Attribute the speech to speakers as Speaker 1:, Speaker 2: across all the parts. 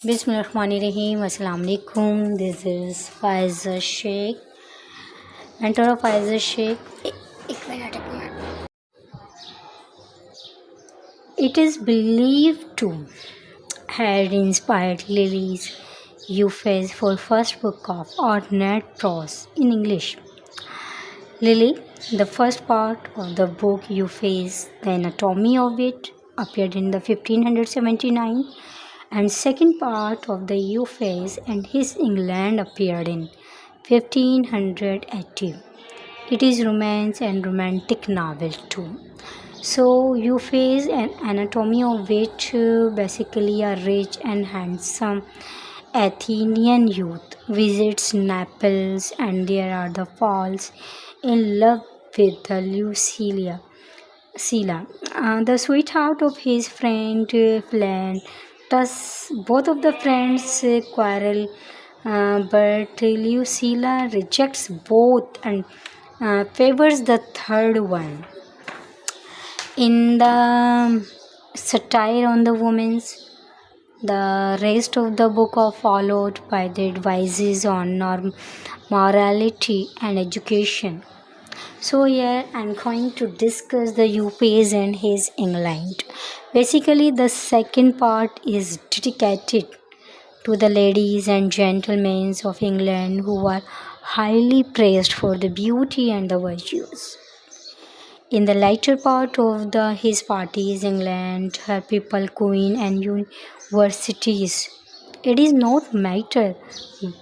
Speaker 1: Bismillahirrahmanirrahim. Assalamu alaikum. This is Faiza Shaikh, mentor of Faiza Shaikh. It is believed to have inspired Lily's Euphrates for first book of ordinate prose in English. Lily, the first part of the book Euphrates, the anatomy of it, appeared in the 1579, and second part of the Euphrates and his England appeared in 1580. It is romance and romantic novel too. So Euphrates and anatomy of which basically a rich and handsome Athenian youth visits Naples and there are the falls in love with the Lucilla, the sweetheart of his friend Flan. Thus, both of the friends quarrel, but Lucilla rejects both and favors the third one. In the satire on the women's, the rest of the book are followed by the advices on morality and education. So here I'm going to discuss the Euphrates and his England. Basically, the second part is dedicated to the ladies and gentlemen of England who are highly praised for the beauty and the virtues. In the later part of his parties, England, her people, queen, and universities. It is not matter,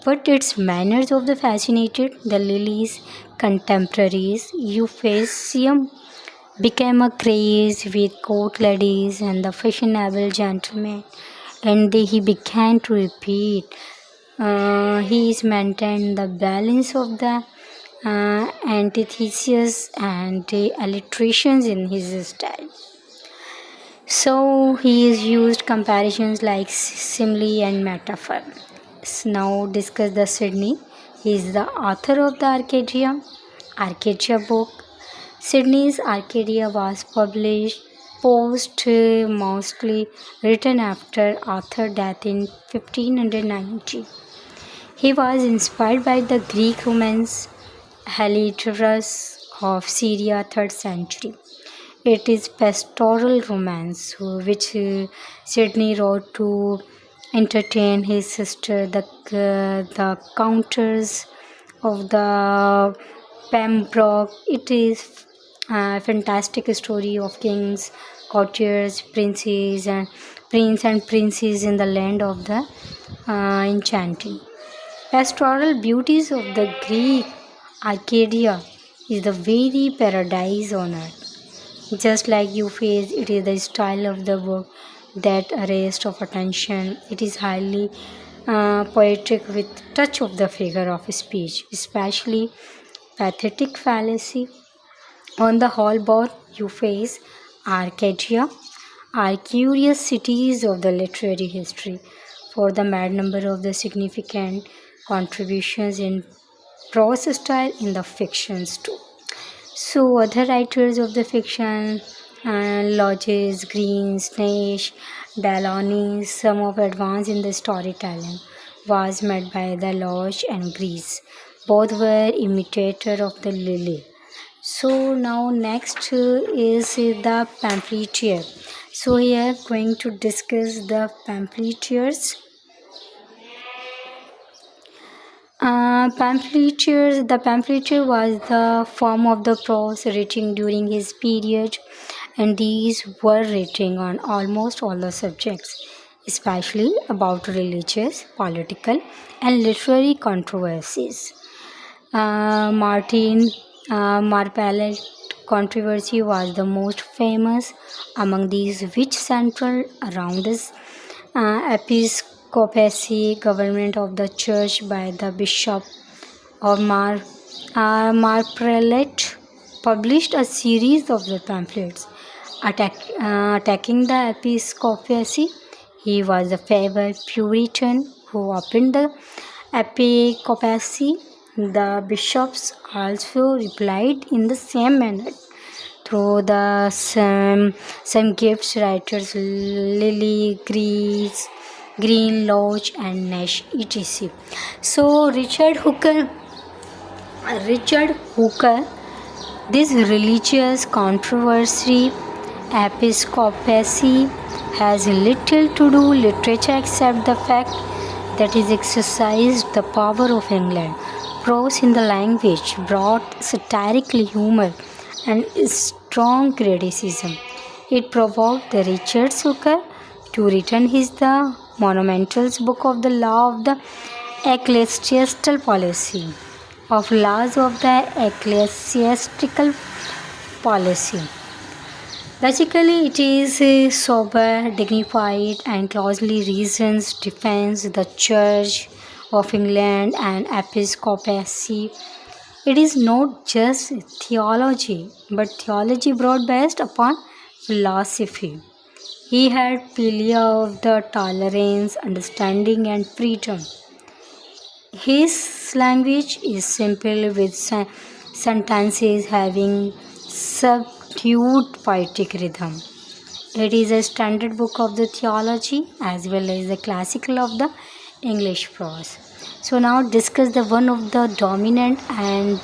Speaker 1: but its manners of the fascinated the Lily's contemporaries. Euphusium became a craze with court ladies and the fashionable gentlemen, and he began to repeat. He is maintained the balance of the antithesis and the alliterations in his style. So he is used comparisons like simile and metaphor. Now discuss the Sydney. He is the author of the Arcadia book. Sydney's Arcadia was published posthumously, written after author death in 1590. He was inspired by the Greek romance Heliodorus of Syria, 3rd century. It is pastoral romance which Sidney wrote to entertain his sister, the Countess of the Pembroke. It is a fantastic story of kings, courtiers, princes, and princes in the land of the enchanting. Pastoral beauties of the Greek Arcadia is the very paradise on earth. Just like Euphrates, it is the style of the book that arrests of attention. It is highly poetic with touch of the figure of speech, especially pathetic fallacy. On the whole, both Euphrates, Arcadia are curious cities of the literary history for the mad number of the significant contributions in prose style in the fictions too. So other writers of the fiction, Lodges, Green, Nash, Delaunay, some of advance in the storytelling was made by the Lodge and Greece. Both were imitator of the Lily. So now next is the pamphleteer. So here going to discuss the pamphleteers. The pamphleteer was the form of the prose written during his period, and these were written on almost all the subjects, especially about religious, political, and literary controversies. Martin Marpallet controversy was the most famous among these, which centered around his episcopacy, government of the church by the bishop or Marprelate published a series of the pamphlets attacking the episcopacy. He was a favored Puritan who opened the episcopacy. The bishops also replied in the same manner through the some gifts. Writers Lily, Greece, Green Lodge, and Nash, etc. So Richard Hooker, this religious controversy, episcopacy, has little to do literature except the fact that it exercised the power of England. Prose in the language brought satirical humor and strong criticism. It provoked the Richard Hooker to return his the monumental book of the law of the ecclesiastical policy of laws of the ecclesiastical policy. Basically, it is sober, dignified, and closely reasons defends the Church of England and episcopacy. It is not just theology, but theology broad based upon philosophy. He had pillar of the tolerance, understanding, and freedom. His language is simple with sentences having subdued poetic rhythm. It is a standard book of the theology as well as the classical of the English prose. So now discuss the one of the dominant and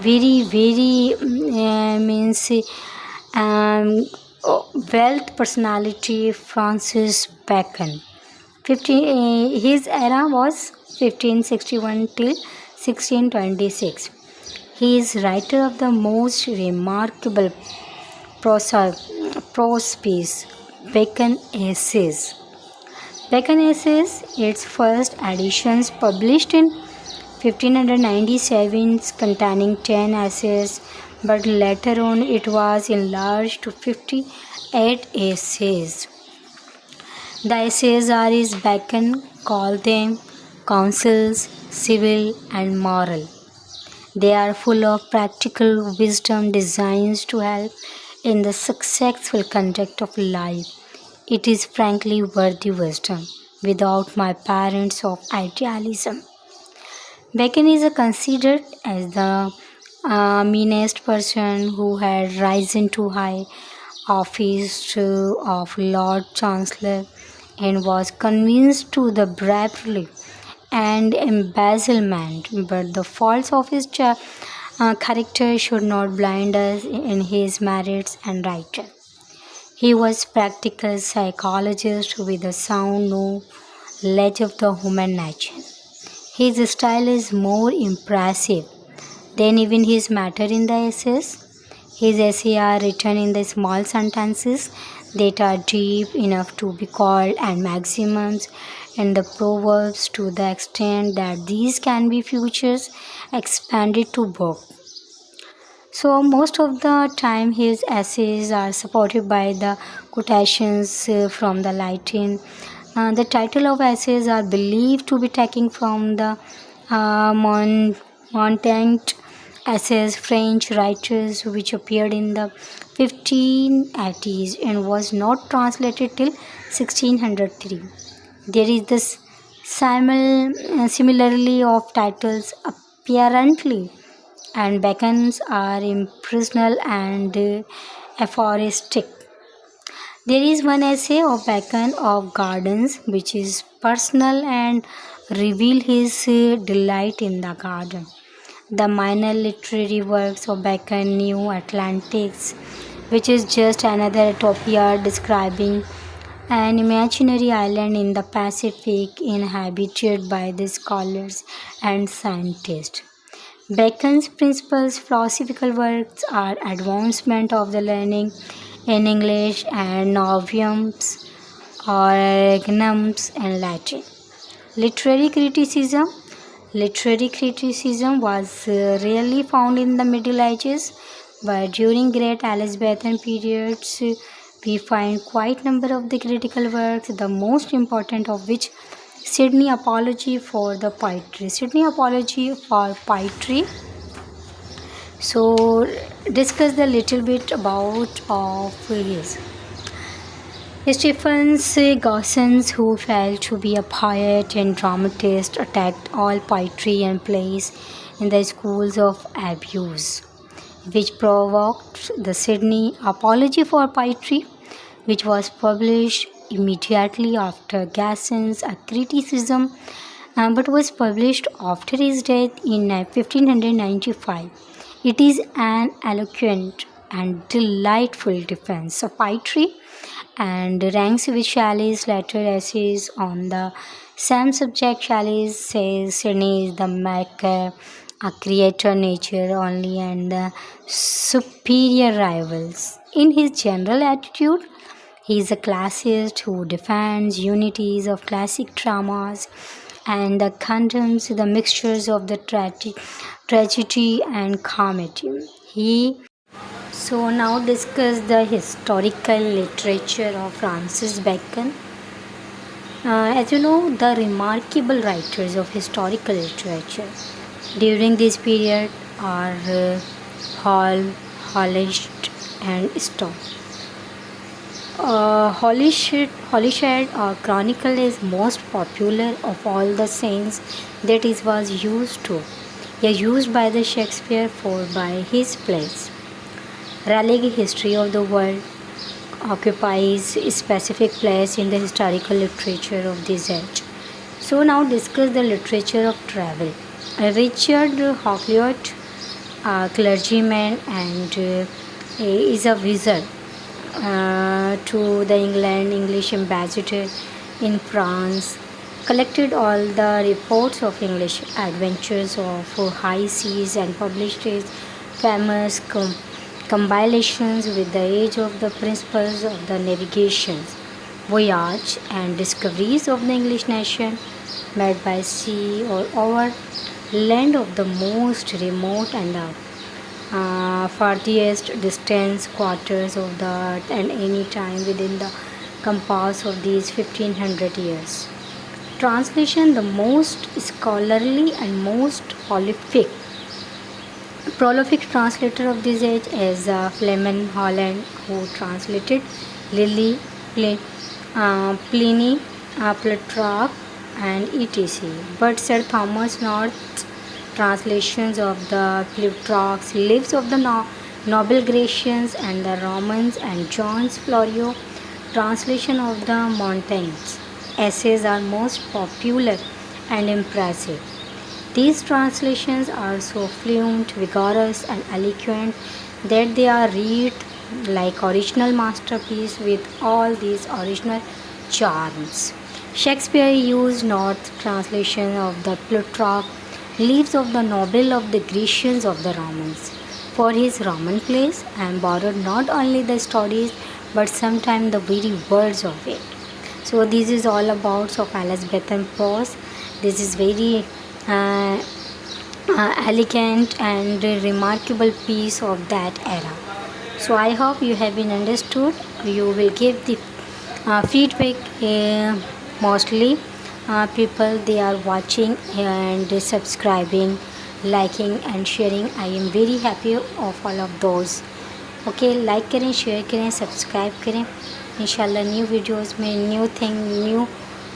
Speaker 1: very means wealth personality Francis Bacon. His era was 1561 till 1626. He is writer of the most remarkable prose piece, Bacon Essays. Bacon Essays, its first editions published in 1597 containing 10 essays, but later on it was enlarged to 58 essays. The essays are as Bacon called them counsels, civil and moral. They are full of practical wisdom designed to help in the successful conduct of life. It is frankly worthy wisdom without my parents of idealism. Bacon is considered as the meanest person who had risen to high office of Lord Chancellor and was convinced to the bravery and embezzlement, but the faults of his character should not blind us in his merits and writer. He was practical psychologist with a sound knowledge of the human nature. His style is more impressive than even his matter in the essays. His essays are written in the small sentences that are deep enough to be called and maxims and the proverbs to the extent that these can be futures expanded to book. So most of the time his essays are supported by the quotations from the Latin. The title of essays are believed to be taken from the Montaigne essays, French writers which appeared in the 1580s and was not translated till 1603. There is this similarly of titles apparently, and Bacon's are impersonal and aphoristic. There is one essay of Bacon of Gardens which is personal and reveal his delight in the garden. The minor literary works of Bacon, New Atlantis, which is just another utopia describing an imaginary island in the Pacific inhabited by the scholars and scientists. Bacon's principal philosophical works are Advancement of the Learning in English and Noviums or Gnums in Latin. Literary criticism. Literary criticism was rarely found in the Middle Ages, but during great Elizabethan periods, we find quite number of the critical works, the most important of which Sydney Apology for the Poetry. Sydney Apology for Poetry. So discuss the little bit about of his. Stephen Gossens, who felt to be a poet and dramatist, attacked all poetry and plays in the schools of abuse, which provoked the Sydney Apology for Poetry, which was published immediately after Gassen's criticism, but was published after his death in 1595. It is an eloquent and delightful defense of poetry and ranks with Shelley's later essays on the same subject. Shelley says Sydney is the maker, a creator nature only, and the superior rivals. In his general attitude, he is a classicist who defends unities of classic dramas and condemns the mixtures of the tragedy and comedy. He so now discuss the historical literature of Francis Bacon. As you know, the remarkable writers of historical literature during this period are Hall, Hollished, and Storm. Holyshed's Chronicle is most popular of all the scenes that it was used to. Used by the Shakespeare for by his plays. Raleigh History of the World occupies a specific place in the historical literature of this age. So now discuss the literature of travel. Richard Hawkleyot, a clergyman and is a wizard to the English ambassador in France, collected all the reports of English adventures of high seas and published his famous compilations with the age of the principles of the navigations, voyage and discoveries of the English nation made by sea or over land of the most remote and farthest distance quarters of the earth and any time within the compass of these 1500 years. Translation: the most scholarly and most prolific translator of this age is Fleming Holland, who translated Pliny, Plutarch, and etc. But Sir Thomas North's translations of the Plutarch's Lives of the Noble Grecians and the Romans and John's Florio translation of the Montaigne's essays are most popular and impressive. These translations are so fluent, vigorous, and eloquent that they are read like original masterpiece with all these original charms. Shakespeare used North's translation of the Plutarch, Lives of the Noble of the Grecians of the Romans, for his Roman plays and borrowed not only the stories but sometimes the very words of it. So this is all about of Elizabethan prose. This is very elegant and remarkable piece of that era. So I hope you have been understood. You will give the feedback. Mostly people they are watching and subscribing, liking and sharing. I am very happy of all of those. Okay like करें, share करें, subscribe करें. इंशाल्लाह new videos में new thing, new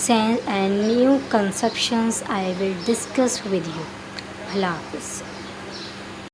Speaker 1: sense and new conceptions I will discuss with you. अल्लाह हाफ़िज़.